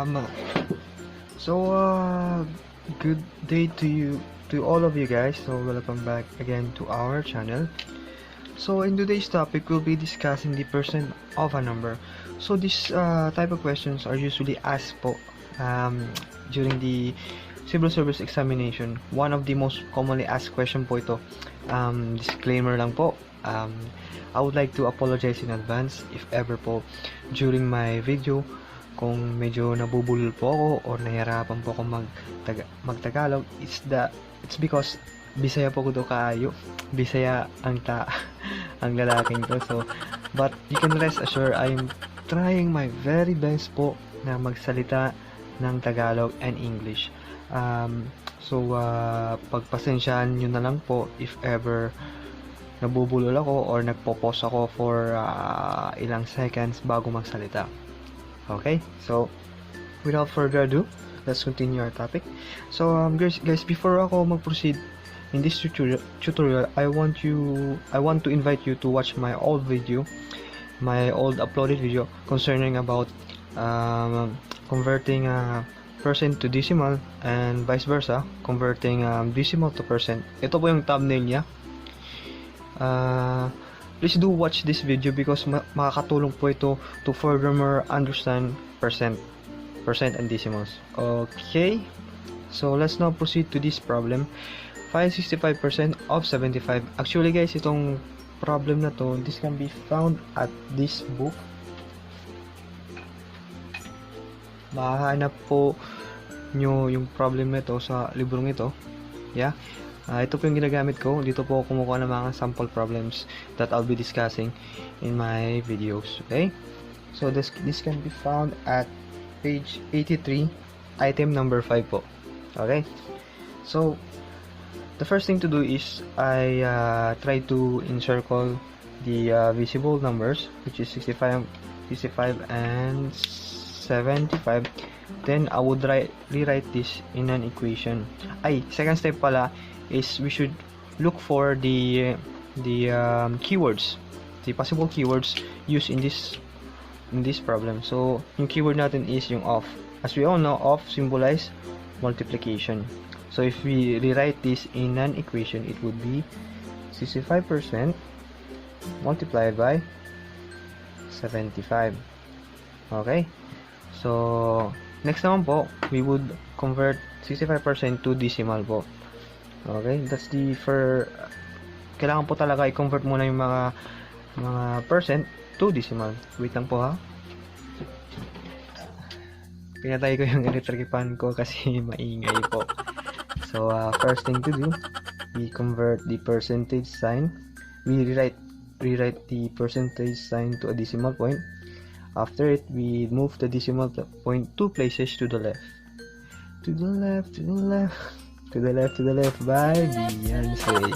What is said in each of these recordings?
Um, good day to you, to all of you guys. So, welcome back again to our channel. So, in today's topic, we'll be discussing the percent of a number. So, this type of questions are usually asked po during the civil service examination. One of the most commonly asked question po ito. Disclaimer lang po. I would like to apologize in advance if ever po during my video kung medyo nabubulol po ako or nahihirapan po ako magtagalog. It's because Bisaya po ko do kaayo. Bisaya ang ang lalaking to. So, but you can rest assured I'm trying my very best po na magsalita ng Tagalog and English. Pagpasensyahan nyo na lang po if ever nabubulol ako or nagpo-pause ako for ilang seconds bago magsalita. Okay, so without further ado, let's continue our topic. So guys, before ako mag-proceed in this tutorial, I want to invite you to watch my old uploaded video concerning about converting percent to decimal and vice versa, converting decimal to percent. Ito po yung thumbnail niya. Please do watch this video because makakatulong po ito to furthermore understand percent and decimals. Okay, so let's now proceed to this problem. Find 65% of 75. Actually guys, itong problem na to, this can be found at this book. Mahanap po nyo yung problem nito sa librong ito. Yeah. Ito po yung ginagamit ko. Dito po ako kumukuha ng mga sample problems that I'll be discussing in my videos. Okay? So this can be found at page 83, item number 5 po. Okay? So the first thing to do is I try to encircle the visible numbers, which is 65 and 75. Then I would rewrite this in an equation. Second step pala is we should look for the keywords, the possible keywords used in this problem. So yung keyword natin is yung of. As we all know, of symbolize multiplication. So if we rewrite this in an equation, it would be 65% multiplied by 75. Okay, so next naman po, we would convert 65% to decimal po. Okay, that's the kailangan po talaga i-convert muna yung mga percent to decimal. Wait lang po ha. Pinatay ko yung electric fan ko kasi maingay po. So first thing to do, we convert the percentage sign. We rewrite the percentage sign to a decimal point. After it, we move the decimal point 2 places to the left. To the left, to the left. To the left by Beyonce.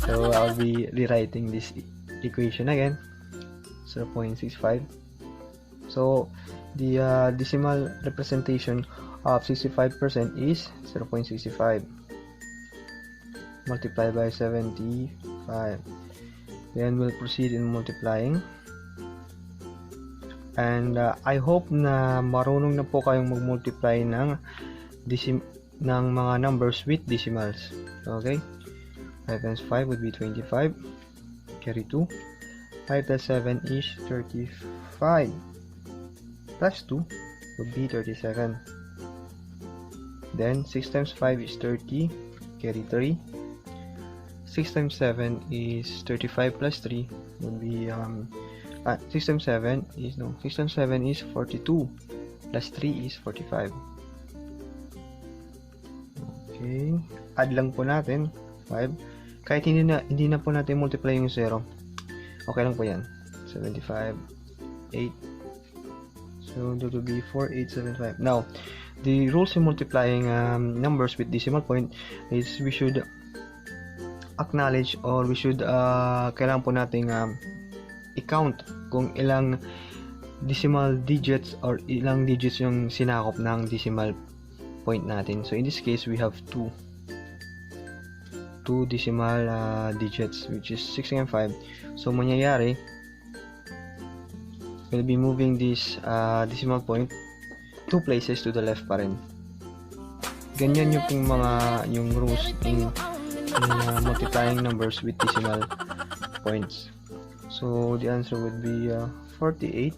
So I'll be rewriting this equation again. 0.65. So the decimal representation of 65% is 0.65 multiplied by 75. Then we'll proceed in multiplying. And I hope na marunong na po kayong mag-multiply ng mga numbers with decimals. Okay, 5 times 5 would be 25, carry 2. 5 plus 7 is 35, plus 2 would be 37. Then 6 times 5 is 30, carry 3. 6 times 7 is 35 plus 3 would be 6 times 7 is 42, plus 3 is 45. Okay, add lang po natin 5. Kahit hindi na po natin multiply yung 0, okay lang po yan. 75, 8. So that will be 4875. Now the rules in multiplying numbers with decimal point is we should acknowledge, or we should kailangan po nating i-count kung ilang decimal digits or ilang digits yung sinakop ng decimal point natin. So in this case, we have two decimal digits, which is 6 and 5. So mangyayari we'll be moving this decimal point 2 places to the left pa rin. Ganyan yung yung rules in multiplying numbers with decimal points. So the answer would be 48.75.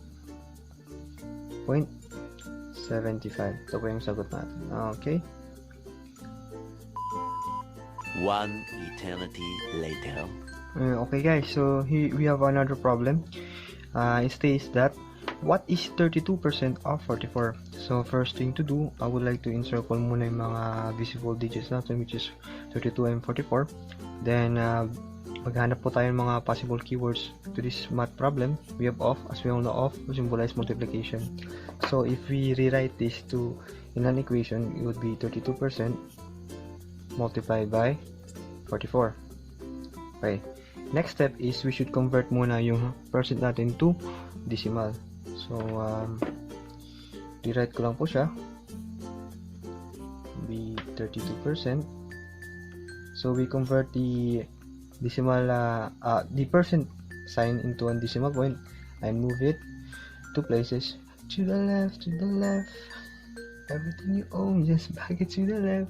Ito po yung sagot natin. Okay. One eternity later. Okay guys, so here we have another problem. It states that what is 32% of 44? So first thing to do, I would like to encircle muna yung mga visible digits natin, which is 32 and 44. Then maghanap po tayo ng mga possible keywords to this math problem. We have off, as we all know, off to symbolize multiplication. So if we rewrite this in an equation, it would be 32% multiplied by 44. Okay. Next step is we should convert muna yung percent natin to decimal. So rewrite ko lang po siya. Be 32%. So we convert the decimal the percent sign into a decimal point and move it 2 places to the left, everything you own just back it to the left.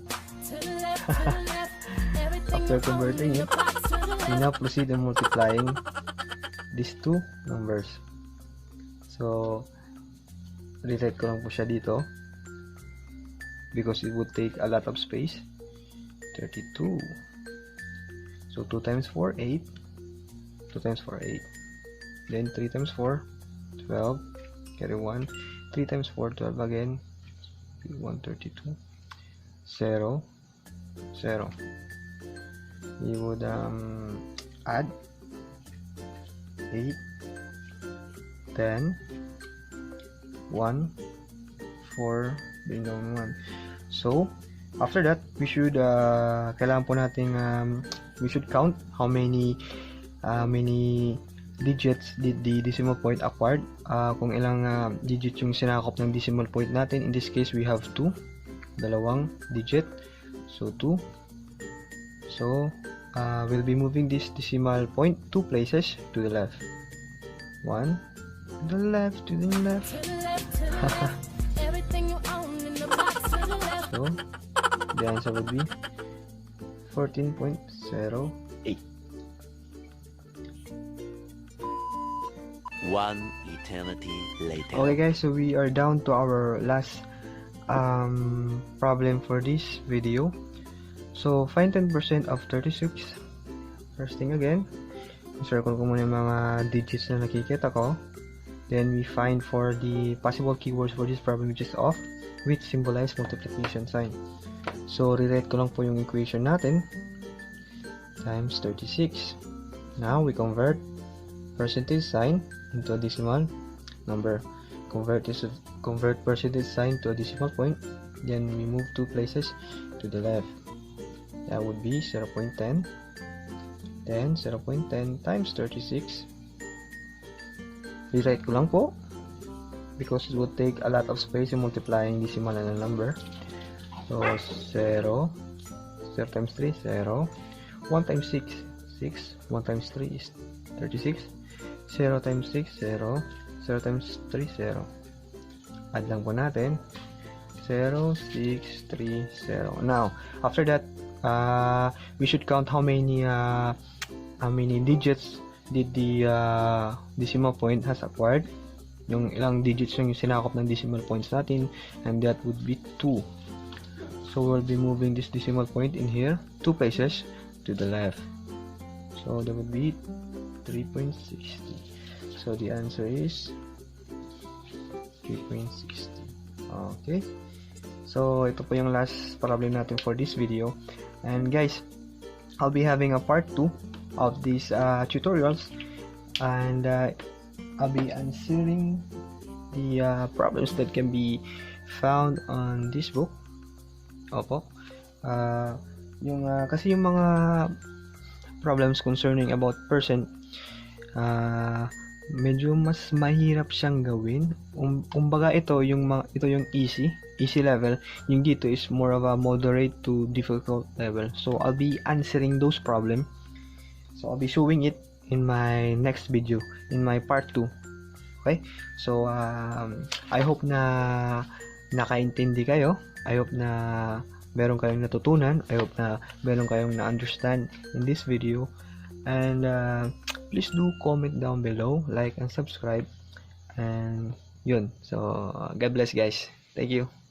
After converting it, we now proceed in multiplying these two numbers. So rewrite ko lang po siya dito because it would take a lot of space. 32. So 2 times 4, 8. 2 times 4, 8. Then 3 times 4, 12. Carry 1. 3 times 4, 12 again. 132. 0. 0. You would add 8, 10, 1, 4, bring down 1. So after that, we should kailangan po nating we should count how many digits did the decimal point acquired. Kung ilang digits yung sinakop ng decimal point natin. In this case, we have 2, dalawang digit. So 2. So we'll be moving this decimal point 2 places to the left. 1 to the left, to the left. So the answer would be 14.08. One eternity later. Okay guys, so we are down to our last problem for this video. So find 10% of 36. First thing again, circle ko muna yung mga digits na nakikita ko. Then we find for the possible keywords for this problem, which is off, which symbolize multiplication sign. So rewrite ko lang po yung equation natin times 36. Now we convert percentage sign into a decimal number. Convert percentage sign to a decimal point. Then we move 2 places to the left. That would be 0.10. Then 0.10 times 36. Rewrite ko lang po because it would take a lot of space in multiplying decimal and a number. So 0 times 3, 0. 1 times 6, 6. 1 times 3 is 36. 0 times 6, 0. 0 times 3, 0. Add lang po natin. 0, 6, 3, 0. Now, after that, we should count how many digits did the decimal point has acquired. Yung ilang digits yung sinakop ng decimal points natin, and that would be 2. So we'll be moving this decimal point in here 2 places to the left. So that would be 3.60. So the answer is 3.60. Okay. So ito po yung last problem natin for this video. And guys, I'll be having a part 2 of these tutorials, and I'll be answering the problems that can be found on this book. Opo. Kasi yung mga problems concerning about percent, medyo mas mahirap siyang gawin. Kumbaga ito yung easy level. Yung dito is more of a moderate to difficult level. So I'll be answering those problems. So I'll be showing it in my next video, in my part 2 Okay? So, I hope na nakaintindi kayo. I hope na meron kayong natutunan. I hope na meron kayong na-understand in this video. And please do comment down below, like and subscribe. And yun. So, God bless guys. Thank you.